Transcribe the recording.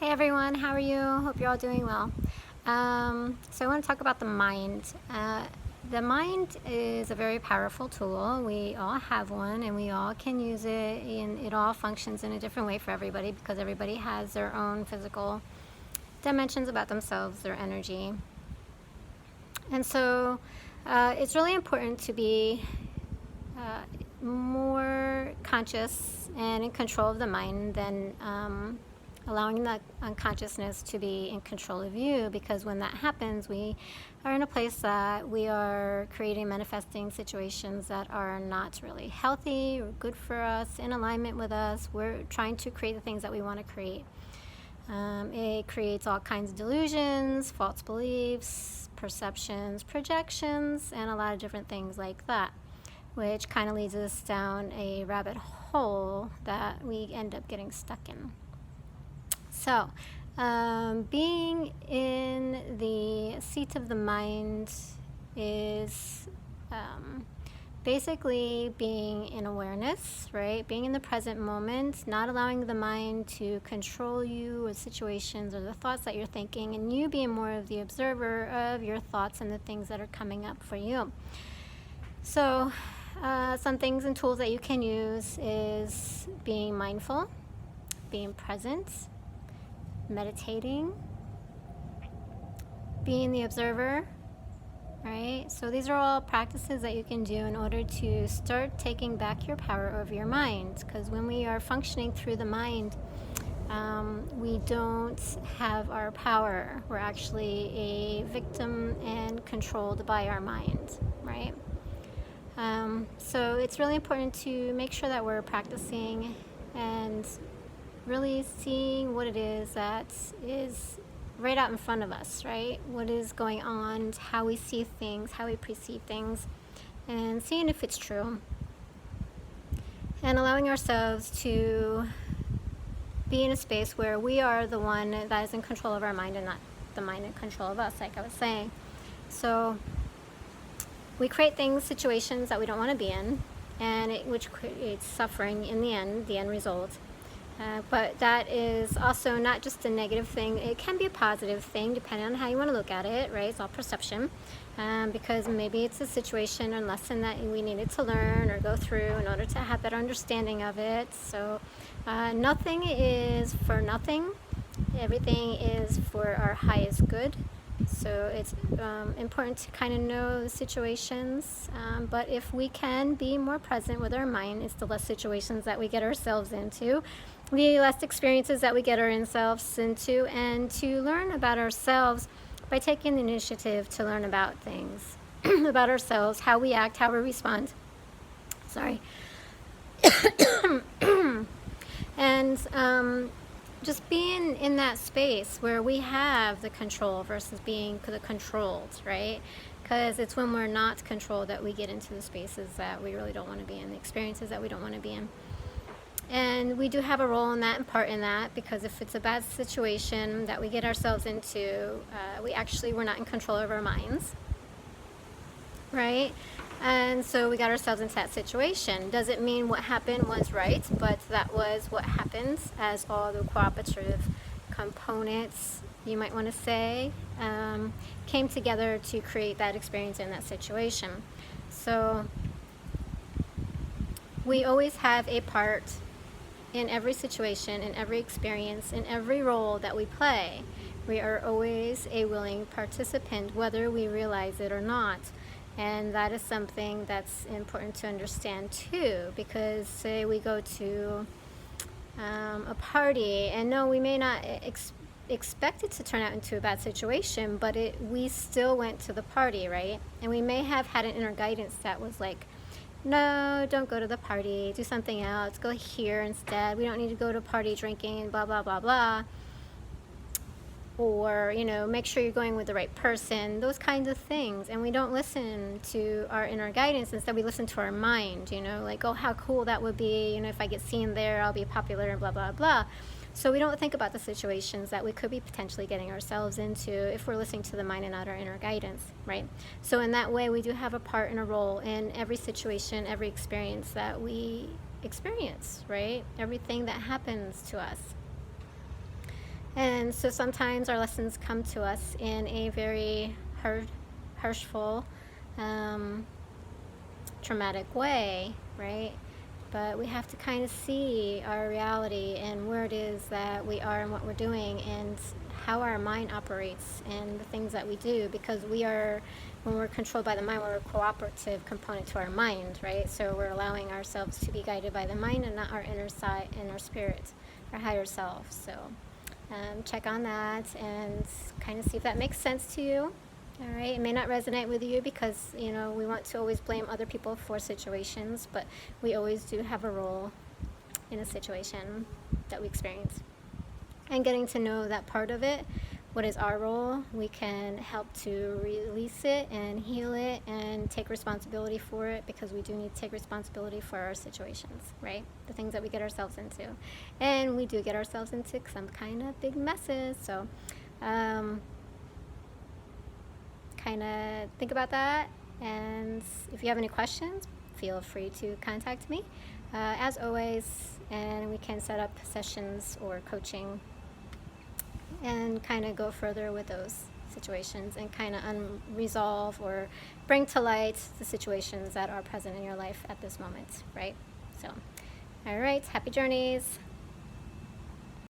Hey everyone, how are you? Hope you're all doing well. So I want to talk about the mind. The mind is a very powerful tool. We all have one and we all can use it, and it all functions in a different way for everybody because everybody has their own physical dimensions about themselves, their energy. And so it's really important to be more conscious and in control of the mind than allowing the unconsciousness to be in control of you, because when that happens, we are in a place that we are creating, manifesting situations that are not really healthy or good for us, in alignment with us. We're trying to create the things that we want to create. It creates all kinds of delusions, false beliefs, perceptions, projections, and a lot of different things like that, which kind of leads us down a rabbit hole that we end up getting stuck in. So, being in the seat of the mind is basically being in awareness, right? Being in the present moment, not allowing the mind to control you or situations or the thoughts that you're thinking, and you being more of the observer of your thoughts and the things that are coming up for you. So, some things and tools that you can use is being mindful, being present, meditating, being the observer, right? So these are all practices that you can do in order to start taking back your power over your mind, because when we are functioning through the mind, we don't have our power. We're actually a victim and controlled by our mind, right? So it's really important to make sure that we're practicing and really seeing what it is that is right out in front of us, right? What is going on, how we see things, how we perceive things, and seeing if it's true. And allowing ourselves to be in a space where we are the one that is in control of our mind and not the mind in control of us, like I was saying. So we create things, situations that we don't want to be in, and which creates suffering in the end result. But that is also not just a negative thing. It can be a positive thing depending on how you want to look at it, right? It's all perception, because maybe it's a situation or lesson that we needed to learn or go through in order to have better understanding of it. So nothing is for nothing. Everything is for our highest good. So it's important to kind of know the situations, but if we can be more present with our mind, it's the less situations that we get ourselves into, the less experiences that we get ourselves into, and to learn about ourselves by taking the initiative to learn about things, about ourselves, how we act, how we respond. Sorry. And just being in that space where we have the control versus being the controlled, right? Because it's when we're not controlled that we get into the spaces that we really don't want to be in, the experiences that we don't want to be in. And we do have a role in that and part in that, because if it's a bad situation that we get ourselves into, we're not in control of our minds, right? And so we got ourselves into that situation. Doesn't mean what happened was right, but that was what happened, as all the cooperative components, you might want to say, came together to create that experience in that situation. So we always have a part in every situation, in every experience, in every role that we play. We are always a willing participant, whether we realize it or not. And that is something that's important to understand too, because say we go to a party, and no, we may not expect it to turn out into a bad situation, but we still went to the party, right? And we may have had an inner guidance that was like, no, don't go to the party, do something else, go here instead, we don't need to go to party drinking, blah, blah, blah, blah. Or, make sure you're going with the right person, those kinds of things. And we don't listen to our inner guidance. Instead, we listen to our mind, like, oh, how cool that would be, if I get seen there, I'll be popular, and blah, blah, blah. So we don't think about the situations that we could be potentially getting ourselves into if we're listening to the mind and not our inner guidance, right? So in that way, we do have a part and a role in every situation, every experience that we experience, right? Everything that happens to us. And so sometimes our lessons come to us in a very hurtful, um, traumatic way, right? But we have to kind of see our reality and where it is that we are and what we're doing and how our mind operates and the things that we do, because when we're controlled by the mind, we're a cooperative component to our mind, right? So we're allowing ourselves to be guided by the mind and not our inner side and our spirit, our higher self. So check on that and kind of see if that makes sense to you. All right, it may not resonate with you because, we want to always blame other people for situations, but we always do have a role in a situation that we experience. And getting to know that part of it, what is our role, we can help to release it and heal it and take responsibility for it, because we do need to take responsibility for our situations, right? The things that we get ourselves into. And we do get ourselves into some kind of big messes, so kind of think about that. And if you have any questions, feel free to contact me as always, and we can set up sessions or coaching and kind of go further with those situations and kind of unresolve or bring to light the situations that are present in your life at this moment, right? So, all right, happy journeys.